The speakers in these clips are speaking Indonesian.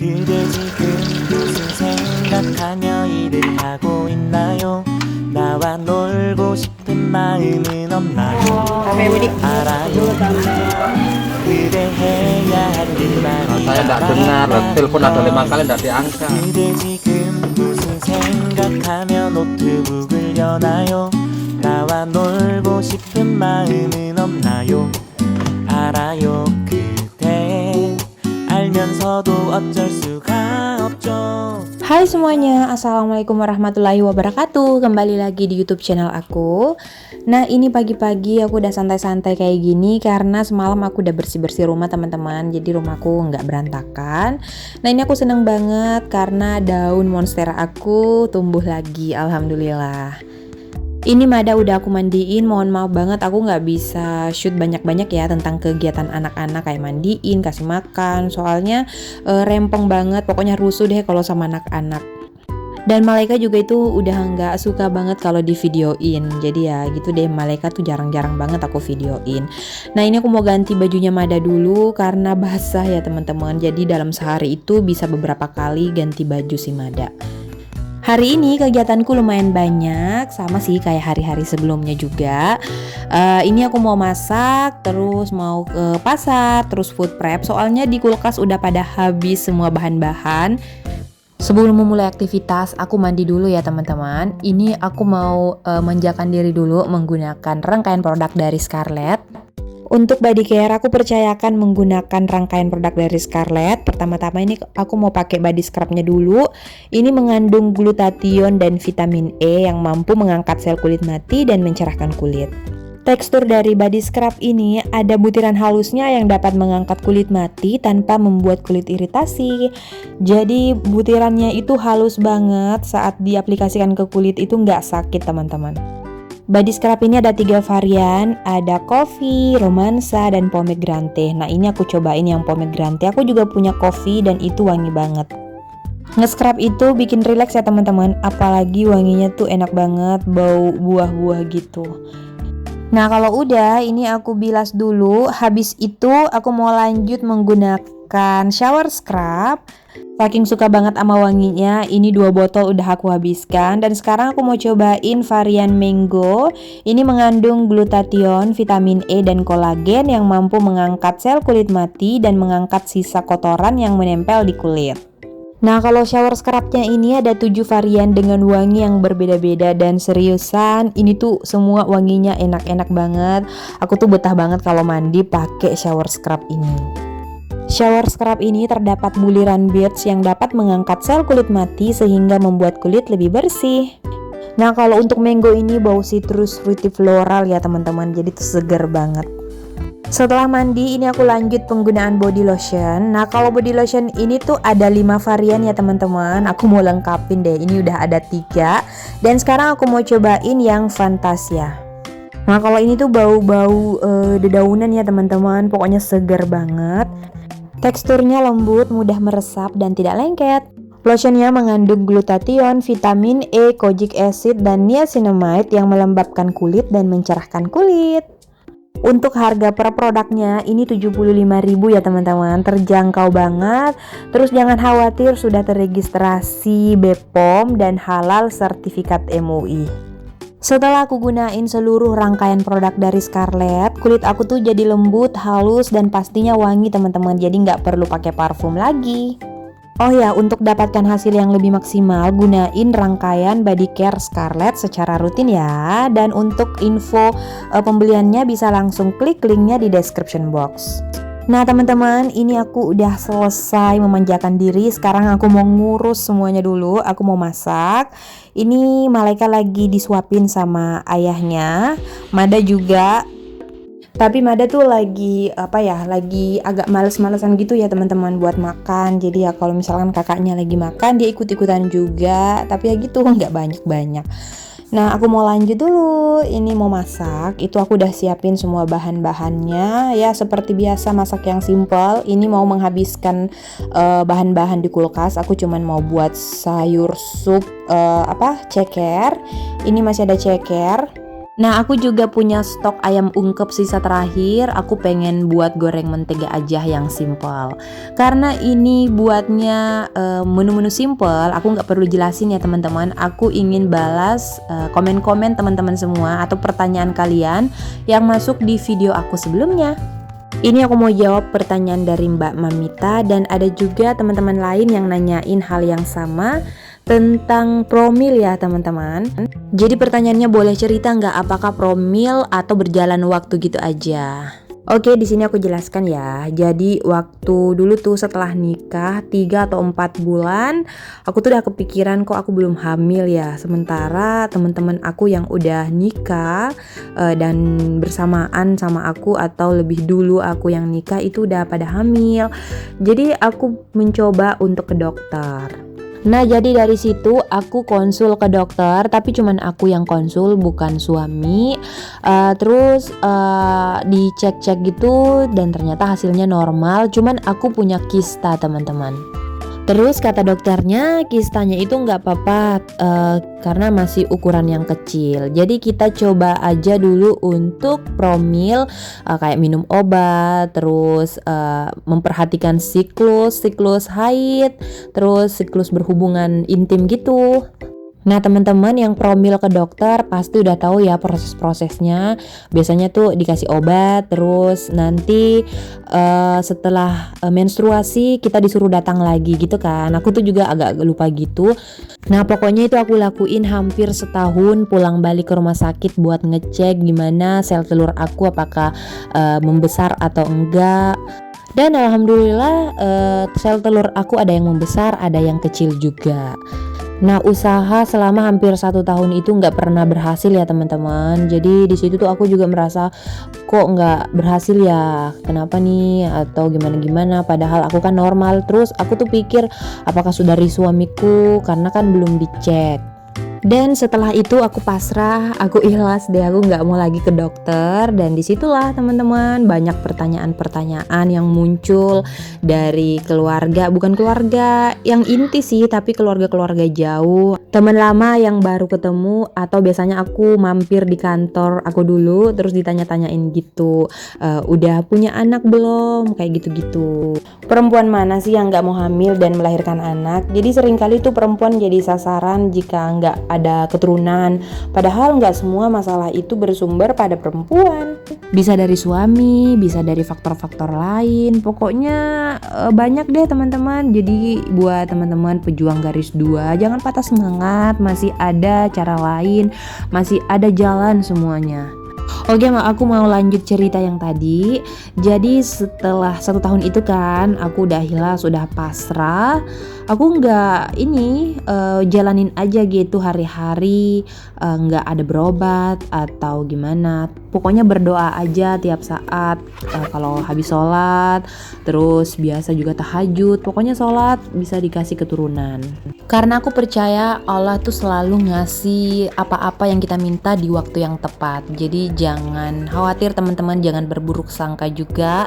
그대 지금 무슨 생각하며 일을 하고 있나요? 나와 놀고 싶은 마음은 없나요? 알아요. 그대 해야 할 일만 Saya tidak dengar, telepon ada 5 kali tidak diangkat. 그대 지금 무슨 생각하며 노트북을 여나요? 나와 놀고 싶은 마음은 없나요? 알아요 그대 알면서도 어쩔 수가 없죠. Hai semuanya, Assalamualaikum warahmatullahi wabarakatuh. Kembali lagi di YouTube channel aku. Nah, ini pagi-pagi aku udah santai-santai kayak gini karena semalam aku udah bersih-bersih rumah teman-teman. Jadi rumahku nggak berantakan. Nah, ini aku seneng banget karena daun monstera aku tumbuh lagi, alhamdulillah. Ini Mada udah aku mandiin, mohon maaf banget aku nggak bisa shoot banyak-banyak ya tentang kegiatan anak-anak kayak mandiin, kasih makan. Soalnya rempong banget, pokoknya rusuh deh kalau sama anak-anak. Dan Malaika juga itu udah nggak suka banget kalau di videoin. Jadi ya gitu deh, Malaika tuh jarang-jarang banget aku videoin. Nah, ini aku mau ganti bajunya Mada dulu karena basah ya teman-teman. Jadi dalam sehari itu bisa beberapa kali ganti baju si Mada. Hari ini kegiatanku lumayan banyak, sama sih kayak hari-hari sebelumnya juga. Ini aku mau masak, terus mau ke pasar, terus food prep. Soalnya di kulkas udah pada habis semua bahan-bahan. Sebelum memulai aktivitas, aku mandi dulu ya teman-teman. Ini aku mau manjakan diri dulu menggunakan rangkaian produk dari Scarlett. Untuk body care aku percayakan menggunakan rangkaian produk dari Scarlett. Pertama-tama ini aku mau pakai body scrubnya dulu. Ini mengandung glutathione dan vitamin E yang mampu mengangkat sel kulit mati dan mencerahkan kulit. Tekstur dari body scrub ini ada butiran halusnya yang dapat mengangkat kulit mati tanpa membuat kulit iritasi. Jadi butirannya itu halus banget, saat diaplikasikan ke kulit itu nggak sakit teman-teman. Body scrub ini ada 3 varian, ada coffee, romansa, dan pomegranate. Nah, ini aku cobain yang pomegranate. Aku juga punya coffee dan itu wangi banget. Nge-scrub itu bikin relax ya teman-teman, apalagi wanginya tuh enak banget, bau buah-buah gitu. Nah, kalau udah ini aku bilas dulu. Habis itu aku mau lanjut menggunakan shower scrub. Saking suka banget sama wanginya, ini 2 botol udah aku habiskan. Dan sekarang aku mau cobain varian mango. Ini mengandung glutathione, vitamin E, dan kolagen yang mampu mengangkat sel kulit mati dan mengangkat sisa kotoran yang menempel di kulit. Nah, kalau shower scrubnya ini ada 7 varian dengan wangi yang berbeda-beda. Dan seriusan ini tuh semua wanginya enak-enak banget. Aku tuh betah banget kalau mandi pakai shower scrub ini. Shower scrub ini terdapat buliran beads yang dapat mengangkat sel kulit mati sehingga membuat kulit lebih bersih. Nah, kalau untuk mango ini bau citrus fruity floral ya teman-teman, jadi tuh seger banget. Setelah mandi ini aku lanjut penggunaan body lotion. Nah, kalau body lotion ini tuh ada 5 varian ya teman-teman. Aku mau lengkapin deh, ini udah ada 3. Dan sekarang aku mau cobain yang Fantasia. Nah, kalau ini tuh bau-bau dedaunan ya teman-teman, pokoknya seger banget. Teksturnya lembut, mudah meresap, dan tidak lengket. Lotionnya mengandung glutathione, vitamin E, kojic acid, dan niacinamide yang melembabkan kulit dan mencerahkan kulit. Untuk harga per produknya ini 75.000 ya teman-teman, terjangkau banget. Terus jangan khawatir, sudah terregistrasi BPOM dan halal sertifikat MUI. Setelah aku gunain seluruh rangkaian produk dari Scarlett, kulit aku tuh jadi lembut, halus, dan pastinya wangi teman-teman. Jadi nggak perlu pakai parfum lagi. Oh ya, untuk dapatkan hasil yang lebih maksimal, gunain rangkaian body care Scarlett secara rutin ya. Dan untuk info pembeliannya bisa langsung klik linknya di description box. Nah teman-teman, ini aku udah selesai memanjakan diri. Sekarang aku mau ngurus semuanya dulu. Aku mau masak. Ini Malaika lagi disuapin sama ayahnya. Mada juga. Tapi Mada tuh lagi lagi agak males-malesan gitu ya teman-teman buat makan. Jadi ya kalau misalkan kakaknya lagi makan, dia ikut-ikutan juga. Tapi ya gitu, nggak banyak-banyak. Nah, aku mau lanjut dulu. Ini mau masak. Itu aku udah siapin semua bahan-bahannya. Ya, seperti biasa masak yang simple. Ini mau menghabiskan bahan-bahan di kulkas. Aku cuman mau buat sayur sup ceker. Ini masih ada ceker. Nah, aku juga punya stok ayam ungkep sisa terakhir. Aku pengen buat goreng mentega aja yang simple. Karena ini buatnya menu-menu simple, aku nggak perlu jelasin ya teman-teman. Aku ingin balas komen-komen teman-teman semua atau pertanyaan kalian yang masuk di video aku sebelumnya. Ini aku mau jawab pertanyaan dari Mbak Mamita, dan ada juga teman-teman lain yang nanyain hal yang sama tentang promil ya teman-teman. Jadi pertanyaannya, boleh cerita nggak apakah promil atau berjalan waktu gitu aja? Oke, di sini aku jelaskan ya. Jadi waktu dulu tuh setelah nikah 3 atau 4 bulan, aku tuh udah kepikiran kok aku belum hamil ya. Sementara teman-teman aku yang udah nikah dan bersamaan sama aku atau lebih dulu aku yang nikah itu udah pada hamil. Jadi aku mencoba untuk ke dokter. Nah, jadi dari situ aku konsul ke dokter, tapi cuman aku yang konsul, bukan suami. Terus dicek-cek gitu dan ternyata hasilnya normal, cuman aku punya kista teman-teman. Terus kata dokternya kistanya itu nggak apa-apa karena masih ukuran yang kecil. Jadi kita coba aja dulu untuk promil kayak minum obat, terus memperhatikan siklus haid, terus siklus berhubungan intim gitu. Nah teman-teman yang promil ke dokter pasti udah tahu ya proses-prosesnya. Biasanya tuh dikasih obat, terus nanti setelah menstruasi kita disuruh datang lagi gitu kan. Aku tuh juga agak lupa gitu. Nah pokoknya itu aku lakuin hampir setahun, pulang balik ke rumah sakit buat ngecek gimana sel telur aku apakah membesar atau enggak. Dan alhamdulillah sel telur aku ada yang membesar, ada yang kecil juga. Nah usaha selama hampir 1 tahun itu nggak pernah berhasil ya teman-teman. Jadi di situ tuh aku juga merasa kok nggak berhasil ya, kenapa nih atau gimana padahal aku kan normal. Terus aku tuh pikir apakah sudah dari suamiku karena kan belum dicek. Dan setelah itu aku pasrah, aku ikhlas deh, aku nggak mau lagi ke dokter. Dan disitulah teman-teman banyak pertanyaan-pertanyaan yang muncul dari keluarga, bukan keluarga yang inti sih, tapi keluarga-keluarga jauh, teman lama yang baru ketemu, atau biasanya aku mampir di kantor aku dulu, terus ditanya-tanyain gitu, udah punya anak belum, kayak gitu-gitu. Perempuan mana sih yang nggak mau hamil dan melahirkan anak? Jadi seringkali tuh perempuan jadi sasaran jika nggak ada keturunan, padahal nggak semua masalah itu bersumber pada perempuan. Bisa dari suami, bisa dari faktor-faktor lain, pokoknya banyak deh teman-teman. Jadi buat teman-teman pejuang garis 2, jangan patah semangat, masih ada cara lain, masih ada jalan semuanya. Oke, aku mau lanjut cerita yang tadi. Jadi setelah 1 tahun itu kan aku udah ikhlas, udah pasrah. Aku nggak jalanin aja gitu hari-hari, nggak ada berobat atau gimana. Pokoknya berdoa aja tiap saat, kalau habis sholat, terus biasa juga tahajud. Pokoknya sholat bisa dikasih keturunan. Karena aku percaya Allah tuh selalu ngasih apa-apa yang kita minta di waktu yang tepat. Jadi jangan khawatir teman-teman, jangan berburuk sangka juga.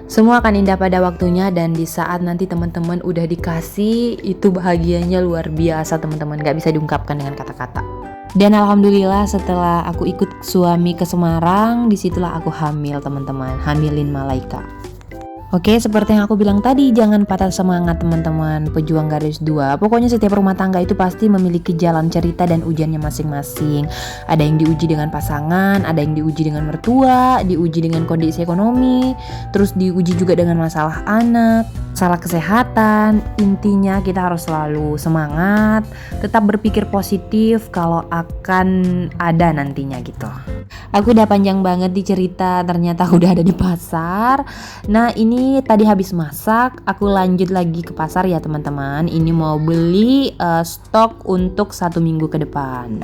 Semua akan indah pada waktunya, dan di saat nanti teman-teman udah dikasih, itu bahagianya luar biasa teman-teman, gak bisa diungkapkan dengan kata-kata. Dan alhamdulillah setelah aku ikut suami ke Semarang, disitulah aku hamil teman-teman, hamilin Malaika. Oke, seperti yang aku bilang tadi, jangan patah semangat teman-teman pejuang garis 2. Pokoknya setiap rumah tangga itu pasti memiliki jalan cerita dan ujiannya masing-masing. Ada yang diuji dengan pasangan, ada yang diuji dengan mertua, diuji dengan kondisi ekonomi, terus diuji juga dengan masalah anak, masalah kesehatan. Intinya kita harus selalu semangat, tetap berpikir positif kalau akan ada nantinya gitu. Aku udah panjang banget di cerita, ternyata udah ada di pasar. Nah ini tadi habis masak, aku lanjut lagi ke pasar ya teman-teman. Ini mau beli stok untuk 1 minggu ke depan.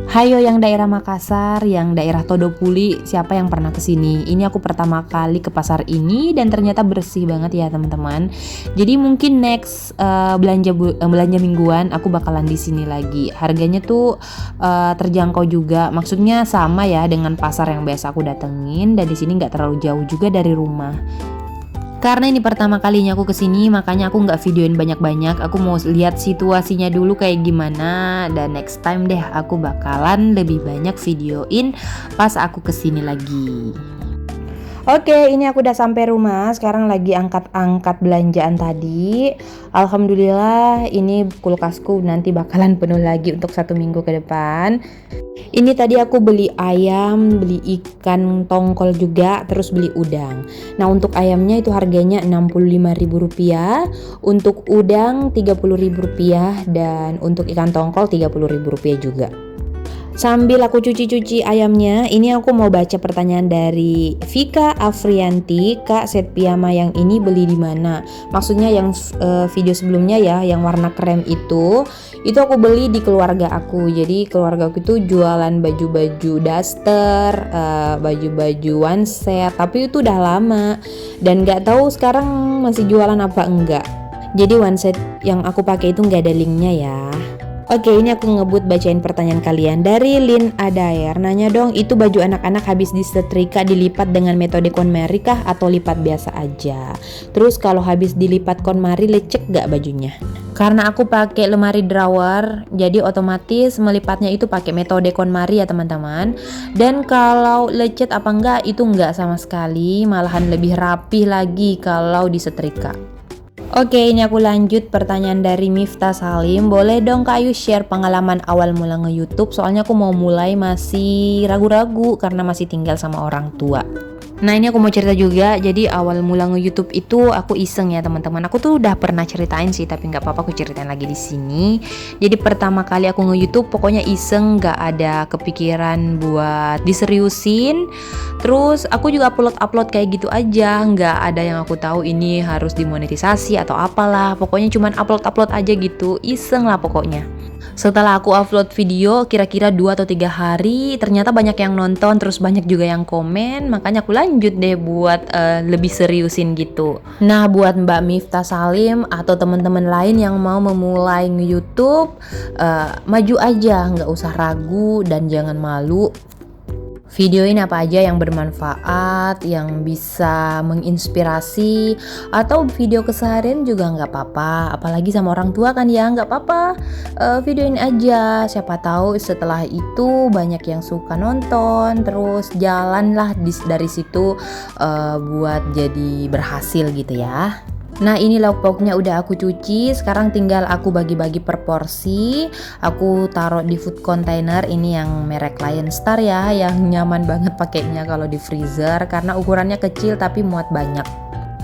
Hayo yang daerah Makassar, yang daerah Todopuli, siapa yang pernah kesini? Ini aku pertama kali ke pasar ini dan ternyata bersih banget ya teman-teman. Jadi mungkin next belanja mingguan aku bakalan di sini lagi. Harganya tuh terjangkau juga, maksudnya sama ya dengan pasar yang biasa aku datengin, dan di sini nggak terlalu jauh juga dari rumah. Karena ini pertama kalinya aku kesini, makanya aku nggak videoin banyak-banyak. Aku mau lihat situasinya dulu kayak gimana. Dan next time deh aku bakalan lebih banyak videoin pas aku kesini lagi. Oke, ini aku udah sampai rumah. Sekarang lagi angkat-angkat belanjaan tadi. Alhamdulillah, ini kulkasku nanti bakalan penuh lagi untuk 1 minggu ke depan. Ini tadi aku beli ayam, beli ikan tongkol juga, terus beli udang. Nah, untuk ayamnya itu harganya Rp65.000, untuk udang Rp30.000, dan untuk ikan tongkol Rp30.000 juga. Sambil aku cuci-cuci ayamnya, ini aku mau baca pertanyaan dari Vika Afrianti. Kak, set piyama yang ini beli di mana? Maksudnya yang video sebelumnya ya, yang warna krem itu aku beli di keluarga aku. Jadi keluarga aku itu jualan baju-baju daster, baju-baju one set, tapi itu udah lama dan nggak tahu sekarang masih jualan apa enggak. Jadi one set yang aku pakai itu nggak ada linknya ya. Oke, ini aku ngebut bacain pertanyaan kalian. Dari Lin Adair, nanya dong, itu baju anak-anak habis disetrika dilipat dengan metode KonMari kah atau lipat biasa aja? Terus kalau habis dilipat KonMari lecek gak bajunya? Karena aku pakai lemari drawer, jadi otomatis melipatnya itu pakai metode KonMari ya teman-teman. Dan kalau lecet apa enggak, itu enggak sama sekali, malahan lebih rapih lagi kalau disetrika. Oke, ini aku lanjut pertanyaan dari Miftah Salim. Boleh dong Kak Ayu share pengalaman awal mula nge-YouTube? Soalnya aku mau mulai masih ragu-ragu karena masih tinggal sama orang tua. Nah, ini aku mau cerita juga. Jadi awal mula nge-YouTube itu aku iseng ya teman-teman. Aku tuh udah pernah ceritain sih, tapi nggak apa-apa aku ceritain lagi di sini. Jadi pertama kali aku nge-YouTube pokoknya iseng, nggak ada kepikiran buat diseriusin. Terus aku juga upload kayak gitu aja, nggak ada yang aku tahu ini harus dimonetisasi atau apalah. Pokoknya cuman upload aja gitu, iseng lah pokoknya. Setelah aku upload video kira-kira 2 atau 3 hari, ternyata banyak yang nonton, terus banyak juga yang komen, makanya aku lanjut deh buat lebih seriusin gitu. Nah, buat Mbak Miftah Salim atau teman-teman lain yang mau memulai nge-YouTube, maju aja, nggak usah ragu dan jangan malu. Videoin apa aja yang bermanfaat, yang bisa menginspirasi, atau video keseharian juga nggak apa-apa. Apalagi sama orang tua kan ya, nggak apa-apa. Videoin aja, siapa tahu setelah itu banyak yang suka nonton, terus jalanlah dari situ buat jadi berhasil gitu ya. Nah, ini lauk pauknya udah aku cuci, sekarang tinggal aku bagi-bagi per porsi. Aku taruh di food container, ini yang merek Lion Star ya, yang nyaman banget pakainya kalau di freezer karena ukurannya kecil tapi muat banyak.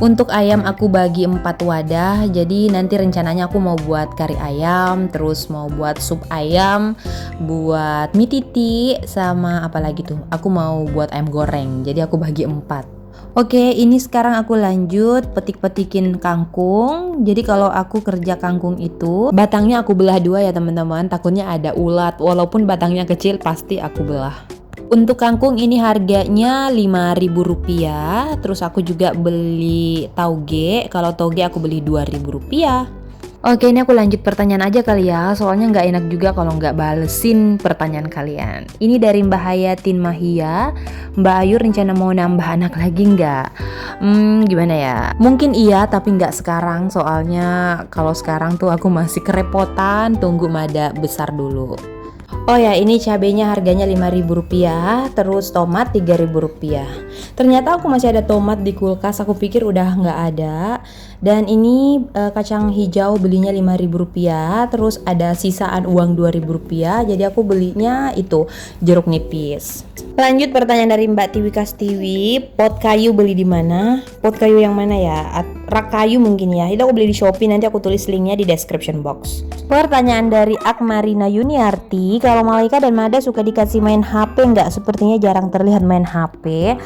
Untuk ayam aku bagi 4 wadah, jadi nanti rencananya aku mau buat kari ayam, terus mau buat sup ayam, buat mie titi, sama apa lagi tuh, aku mau buat ayam goreng, jadi aku bagi 4. Oke, ini sekarang aku lanjut petik-petikin kangkung. Jadi kalau aku kerja kangkung itu, batangnya aku belah 2 ya teman-teman, takutnya ada ulat. Walaupun batangnya kecil pasti aku belah. Untuk kangkung ini harganya Rp5.000. Terus aku juga beli tauge. Kalau tauge aku beli Rp2.000. Oke, ini aku lanjut pertanyaan aja kali ya, soalnya nggak enak juga kalau nggak balesin pertanyaan kalian. Ini dari Mbak Hayatin Mahia. Mbak Ayu rencana mau nambah anak lagi nggak? Gimana ya? Mungkin iya, tapi nggak sekarang. Soalnya kalau sekarang tuh aku masih kerepotan, tunggu Mada besar dulu. Oh ya, ini cabenya harganya Rp5.000, terus tomat Rp3.000. Ternyata aku masih ada tomat di kulkas, aku pikir udah nggak ada. Dan ini kacang hijau belinya Rp5.000, terus ada sisaan uang Rp2.000, jadi aku belinya itu jeruk nipis. Lanjut pertanyaan dari Mbak Tiwi Kastiwi, pot kayu beli di mana? Pot kayu yang mana ya? Rak kayu mungkin ya. Itu aku beli di Shopee, nanti aku tulis linknya di description box. Pertanyaan dari Akmarina Yuniarti, kalau Malaika dan Mada suka dikasih main HP nggak? Sepertinya jarang terlihat main HP.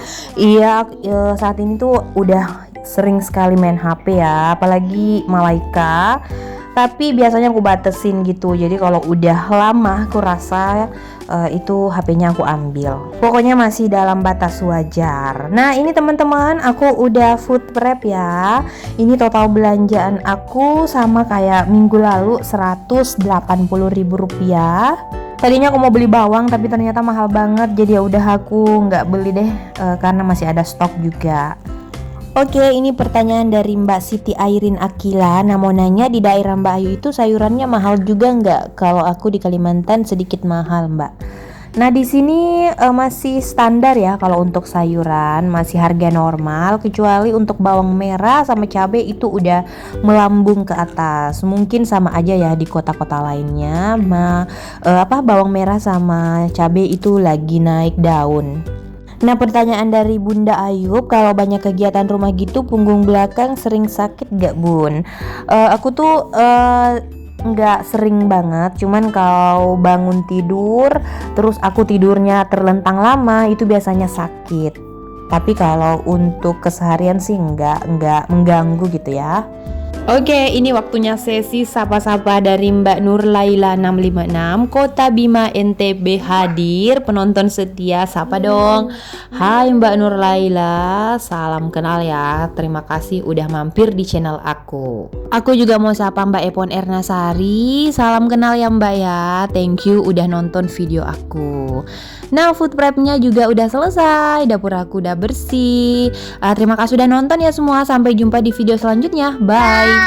Iya, saat ini tuh udah sering sekali main HP ya, apalagi Malaika. Tapi biasanya aku batesin gitu. Jadi kalau udah lama aku rasa itu HP-nya aku ambil. Pokoknya masih dalam batas wajar. Nah, ini teman-teman, aku udah food prep ya. Ini total belanjaan aku sama kayak minggu lalu Rp180.000. Tadinya aku mau beli bawang tapi ternyata mahal banget. Jadi ya udah aku nggak beli deh karena masih ada stok juga. Oke, ini pertanyaan dari Mbak Siti Airin Akila. Nah, mau nanya di daerah Mbak Ayu itu sayurannya mahal juga nggak? Kalau aku di Kalimantan sedikit mahal, Mbak. Nah, di sini masih standar ya kalau untuk sayuran, masih harga normal, kecuali untuk bawang merah sama cabai itu udah melambung ke atas. Mungkin sama aja ya di kota-kota lainnya, bawang merah sama cabai itu lagi naik daun. Nah, pertanyaan dari Bunda Ayub, kalau banyak kegiatan rumah gitu punggung belakang sering sakit gak, Bun? Aku tuh nggak sering banget, cuman kalau bangun tidur terus aku tidurnya terlentang lama itu biasanya sakit. Tapi kalau untuk keseharian sih nggak mengganggu gitu ya. Oke, ini waktunya sesi sapa-sapa dari Mbak Nur Laila 656 Kota Bima NTB hadir. Penonton setia, sapa dong. Hai Mbak Nur Laila, salam kenal ya. Terima kasih udah mampir di channel aku. Aku juga mau sapa Mbak Epon Ernasari. Salam kenal ya Mbak ya. Thank you udah nonton video aku. Nah, food prepnya juga udah selesai. Dapur aku udah bersih. Terima kasih udah nonton ya semua. Sampai jumpa di video selanjutnya. Bye.